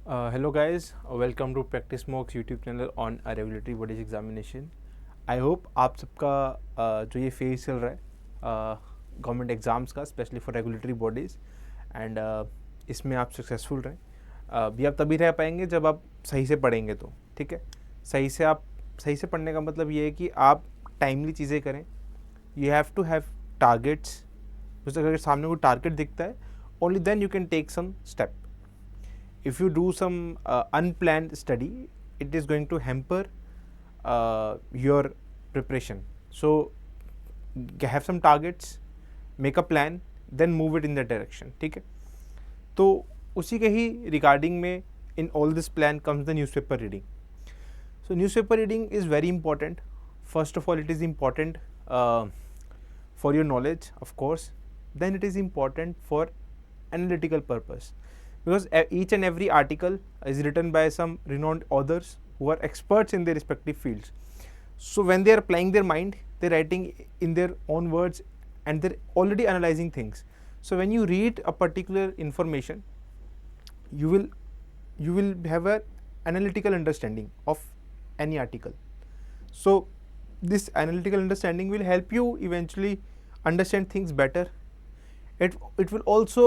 Hello guys, welcome to Practice Mocks YouTube channel on a regulatory bodies examination. I hope आप सबका जो ये phase चल रहा है गवर्नमेंट एग्ज़ाम्स का specially for regulatory bodies and इसमें आप सक्सेसफुल रहें। भी आप तभी रह पाएंगे जब आप सही से पढ़ेंगे तो ठीक है। सही से पढ़ने का मतलब ये है कि आप टाइमली चीज़ें करें। You have to have targets. अगर सामने कोई टारगेट दिखता है only then you can take some step. If you do some unplanned study, it is going to hamper your preparation. So have some targets, make a plan, then move it in that direction. ठीक है, तो उसी के ही regarding में in all this plan comes the newspaper reading. So newspaper reading is very important. First of all, it is important for your knowledge, of course. Then it is important for analytical purpose. Because each and every article is written by some renowned authors who are experts in their respective fields. So when they are applying their mind, they're writing in their own words and they're already analyzing things. So when you read a particular information, you will have an analytical understanding of any article. So this analytical understanding will help you eventually understand things better. It will also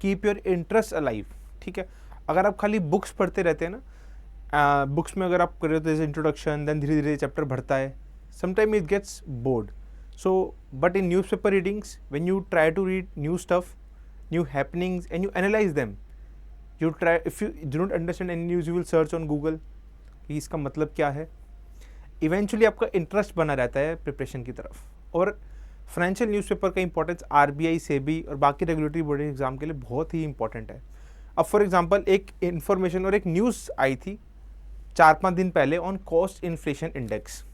keep your interest alive. ठीक है, अगर आप खाली books पढ़ते रहते हैं ना, books में अगर आप कर रहे हो तो इंट्रोडक्शन देन धीरे धीरे चैप्टर बढ़ता है, sometime it gets bored. So but in news paper readings when you try to read new stuff, new happenings and you analyse them, you try, if you do not understand any news you will search on Google कि इसका मतलब क्या है. Eventually आपका interest बना रहता है preparation की तरफ. और फाइनेंशियल न्यूज़पेपर का इंपॉर्टेंस आरबीआई, सेबी और बाकी रेगुलेटरी बॉडी एग्जाम के लिए बहुत ही इंपॉर्टेंट है. अब फॉर एग्जांपल एक इन्फॉर्मेशन और एक न्यूज़ आई थी 4-5 दिन पहले ऑन कॉस्ट इन्फ्लेशन इंडेक्स.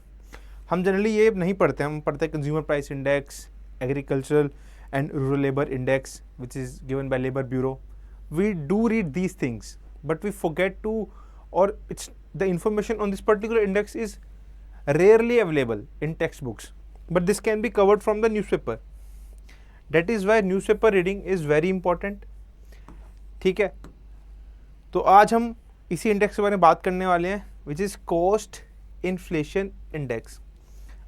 हम जनरली ये नहीं पढ़ते, हम पढ़ते हैं consumer price index, agricultural and rural labour index which is given by labour bureau. We do read these things but we forget to, और it's the information on this particular index is rarely available in textbooks, but this can be covered from the newspaper. That is why newspaper reading is very important. ठीक है, तो आज हम इसी index के बारे में बात करने वाले हैं which is cost inflation index.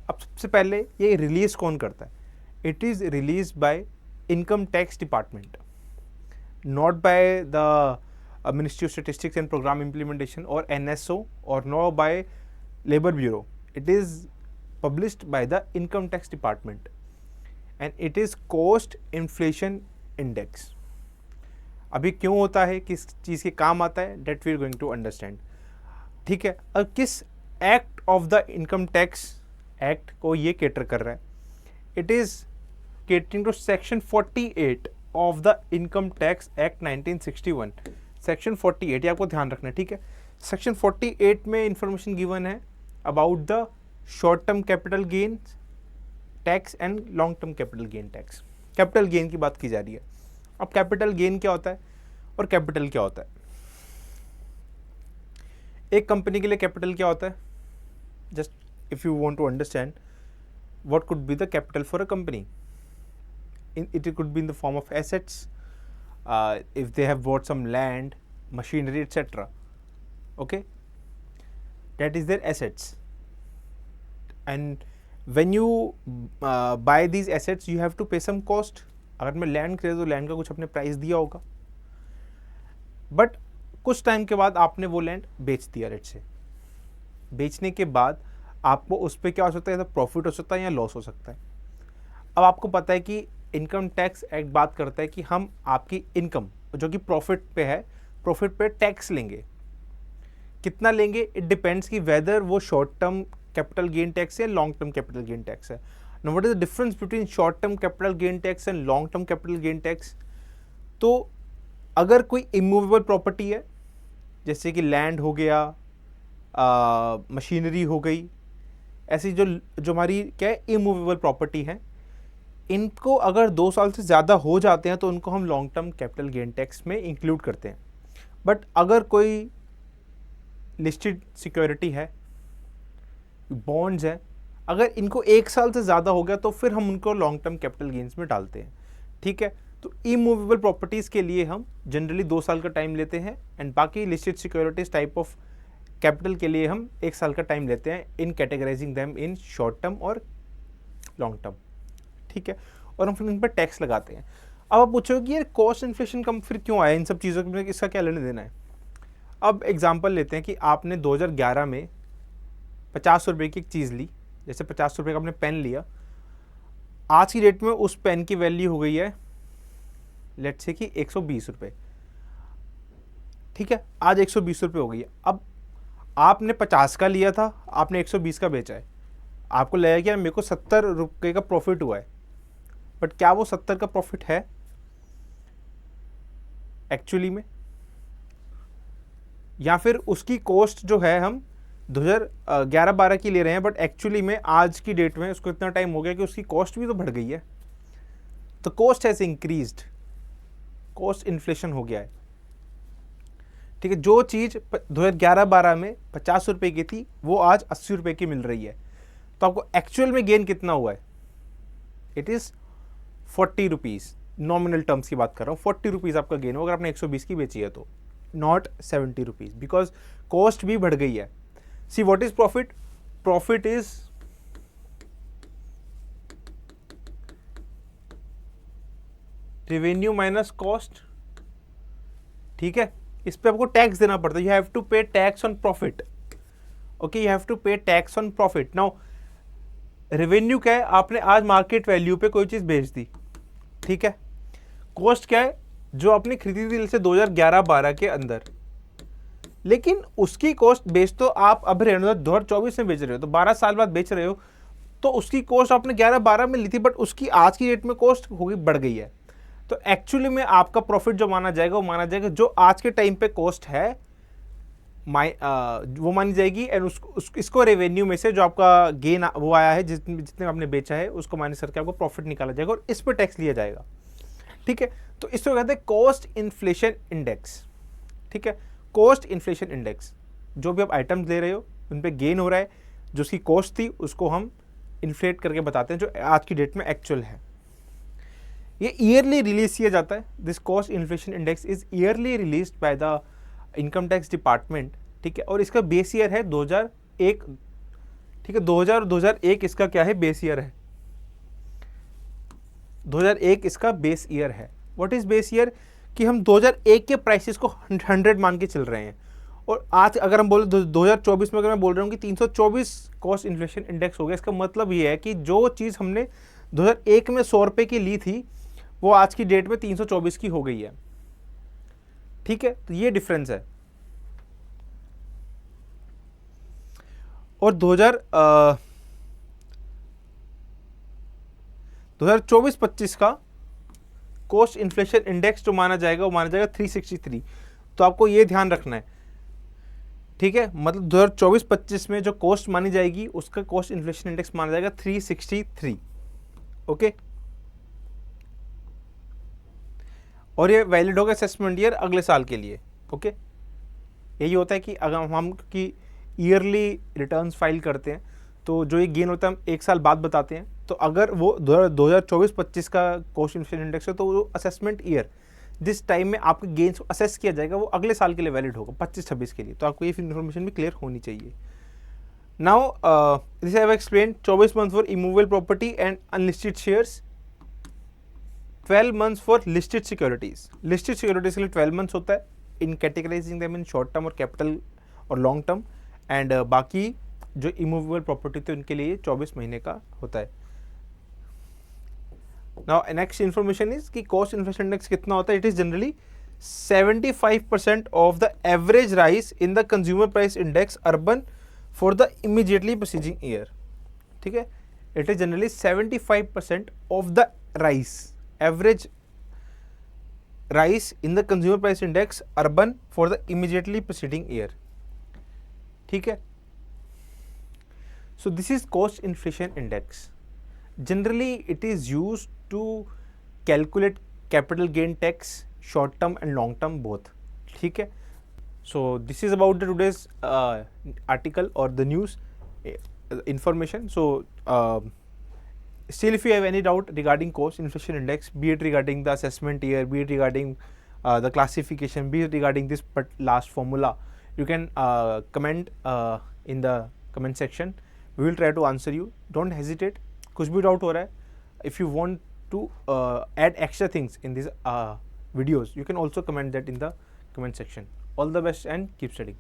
अब सबसे पहले ये रिलीज़ कौन करता है? It is release by income tax department, not by the ministry of statistics and programme implementation और NSO और no by labour bureau. It is published by the income tax department and it is cost inflation index. अभी क्यों होता है, किस चीज़ के काम आता है, that we are going to understand. ठीक है, अब किस act of the income tax act को ये केटर कर रहा है? It is catering to section 48 of the income tax act 1961. Section 48 ये आपको ध्यान रखना है. ठीक है, सेक्शन 48 में इंफॉर्मेशन गिवन है about the short term capital gains tax and long term capital gain tax. Capital gain की बात की जा रही है. अब कैपिटल गेन क्या होता है और कैपिटल क्या होता है? एक कंपनी के लिए कैपिटल क्या होता है? Just if you want to understand what could be the capital for a company, it could be in the form of assets, if they have bought some land, machinery etcetera. Okay, that is their assets, and when you buy these assets you have to pay some cost. अगर मैं land खरीद तो land का कुछ अपने price दिया होगा, but कुछ टाइम के बाद आपने वो लैंड बेच दिया. रेट से बेचने के बाद आपको उस पर क्या हो सकता है, या प्रॉफिट हो सकता है या लॉस हो सकता है. अब आपको पता है कि इनकम टैक्स एक्ट बात करता है कि हम आपकी इनकम जो कि प्रॉफिट पे है, प्रॉफिट पे टैक्स लेंगे. कितना लेंगे? इट डिपेंड्स कि वेदर वो short term capital gain tax है, long term capital gain tax है. Now what is the difference between short term capital gain tax and long term capital gain tax? तो अगर कोई इमूवेबल प्रॉपर्टी है, जैसे कि लैंड हो गया, मशीनरी हो गई, ऐसी जो हमारी क्या है इमूवेबल प्रॉपर्टी है, इनको अगर 2 साल से ज़्यादा हो जाते हैं तो उनको हम long term capital gain tax में इंक्लूड करते हैं. बट अगर कोई लिस्टेड सिक्योरिटी है, बॉन्ड्स है, अगर इनको 1 साल से ज़्यादा हो गया तो फिर हम उनको लॉन्ग टर्म कैपिटल गेन्स में डालते हैं. ठीक है, तो इमूवेबल प्रॉपर्टीज़ के लिए हम जनरली 2 साल का टाइम लेते हैं, एंड बाकी listed securities type of capital के लिए हम 1 साल का टाइम लेते हैं in categorising them in short term और लॉन्ग टर्म, ठीक है। और हम फिर इन पर टैक्स लगाते हैं। अब आप पूछोगे कि यार कॉस्ट इन्फ्लेशन कम फिर क्यों आया इन सब चीज़ों में, इसका क्या लेना देना है। अब एग्जांपल लेते हैं कि आपने 2011 में 50 रुपये की एक चीज़ ली, जैसे 50 रुपये का आपने पेन लिया, आज की डेट में उस पेन की वैल्यू हो गई है लेट्स से कि 120 रुपये, ठीक है, आज 120 रुपये हो गई है। अब आपने 50 का लिया था, आपने 120 का बेचा है, आपको लगेगा कि यार मेरे को 70 रुपये का प्रॉफिट हुआ है, बट क्या वो 70 का प्रॉफिट है एक्चुअली में, या फिर उसकी कॉस्ट जो है हम 2011-12 की ले रहे हैं, बट एक्चुअली में आज की डेट में उसको इतना टाइम हो गया कि उसकी कॉस्ट भी तो बढ़ गई है। तो cost has increased, cost inflation हो गया है, ठीक है। जो चीज़ 2011-12 में 50 रुपये की थी वो आज 80 रुपये की मिल रही है, तो आपको एक्चुअल में गेन कितना हुआ है, it is 40 rupees. Nominal terms की बात कर रहा हूँ, 40 रुपीज़ आपका गेन हो अगर आपने 120 की बेची है तो, नॉट 70 रुपीज़, बिकॉज कॉस्ट भी बढ़ गई है। See what is profit, profit is revenue minus cost, ठीक है। इस पे आपको टैक्स देना पड़ता है, you have to pay tax on profit, okay, you have to pay tax on profit. Now revenue क्या है, आपने आज मार्केट वैल्यू पे कोई चीज़ बेच दी, ठीक है। कॉस्ट क्या है, जो आपने खरीदी थी से 2011-12 के अंदर, लेकिन उसकी कॉस्ट बेच तो आप अब रहे हो 2024 में बेच रहे हो, तो 12 साल बाद बेच रहे हो, तो उसकी कॉस्ट आपने 11-12 में ली थी, बट उसकी आज की डेट में कॉस्ट होगी बढ़ गई है। तो एक्चुअली में आपका प्रॉफिट जो माना जाएगा वो माना जाएगा जो आज के टाइम पे कॉस्ट है वो मानी जाएगी, एंड इसको रेवेन्यू में से जो आपका गेन वो आया है जितने आपने बेचा है उसको माइनस करके आपको प्रॉफिट निकाला जाएगा और इस पर टैक्स लिया जाएगा, ठीक है। तो इसको कहते हैं कॉस्ट इन्फ्लेशन इंडेक्स, ठीक है। कॉस्ट इन्फ्लेशन इंडेक्स, जो भी आप आइटम्स ले रहे हो उन पे गेन हो रहा है, जो उसकी कॉस्ट थी उसको हम इन्फ्लेट करके बताते हैं जो आज की डेट में एक्चुअल है। ये ईयरली रिलीज किया जाता है, this cost inflation index is yearly released by the income tax department, ठीक है। और इसका बेस ईयर है 2001, ठीक है। 2001 इसका क्या है, बेस ईयर है, 2001 इसका बेस ईयर है। व्हाट इज बेस ईयर, कि हम 2001 के प्राइसेस को 100 मान के चल रहे हैं, और आज अगर हम बोले 2024 में, अगर मैं बोल रहा हूँ कि 324 कॉस्ट इन्फ्लेशन इंडेक्स हो गया, इसका मतलब ये है कि जो चीज़ हमने 2001 में 100 रुपये की ली थी वो आज की डेट में 324 की हो गई है, ठीक है। तो ये डिफरेंस है। और 2024-25 का कॉस्ट इन्फ्लेशन इंडेक्स जो माना जाएगा वो माना जाएगा 363। तो आपको ये ध्यान रखना है, ठीक है। मतलब 2024-25 में जो कॉस्ट मानी जाएगी उसका कॉस्ट इन्फ्लेशन इंडेक्स माना जाएगा 363, ओके। और ये वैलिड होगा असेसमेंट ईयर अगले साल के लिए, ओके। यही होता है कि अगर हम की ईयरली रिटर्न्स फाइल करते हैं तो जो ये गेन होता है हम 1 साल बाद बताते हैं। तो अगर वो 2024-25 का कॉस्ट इन्फ्लेशन इंडेक्स है तो वो असेसमेंट ईयर जिस टाइम में आपके गेन्स को असेस किया जाएगा वो अगले साल के लिए वैलिड होगा, 25-26 के लिए। तो आपको ये इन्फॉर्मेशन भी क्लियर होनी चाहिए। Now this I have explained 24 month for immovable property and unlisted shares, 12 months for listed securities. Listed securities के लिए 12 मंथ्स होता है in categorising them in short term और कैपिटल और लॉन्ग टर्म, एंड बाकी जो इमूवेबल प्रॉपर्टी थे उनके लिए 24 महीने का होता है। नाउ नेक्स्ट इन्फॉर्मेशन इज कि कॉस्ट इन्फ्लेशन इंडेक्स कितना होता है। It is generally 75% of the average rise in the consumer price index urban for the immediately preceding year, ठीक है। It is generally 75% of the rise, average rise in the consumer price index urban for the immediately preceding year, ठीक है। So this is cost inflation index. Generally it is used to calculate capital gain tax short term and long term both, ठीक है। So this is about the today's article or the news information. So Still, if you have any doubt regarding cost inflation index, be it regarding the assessment year, be it regarding the classification, be it regarding this last formula, you can comment in the comment section. We will try to answer you. Don't hesitate. कुछ भी doubt हो रहा है, if you want to add extra things in these videos, you can also comment that in the comment section. All the best and keep studying.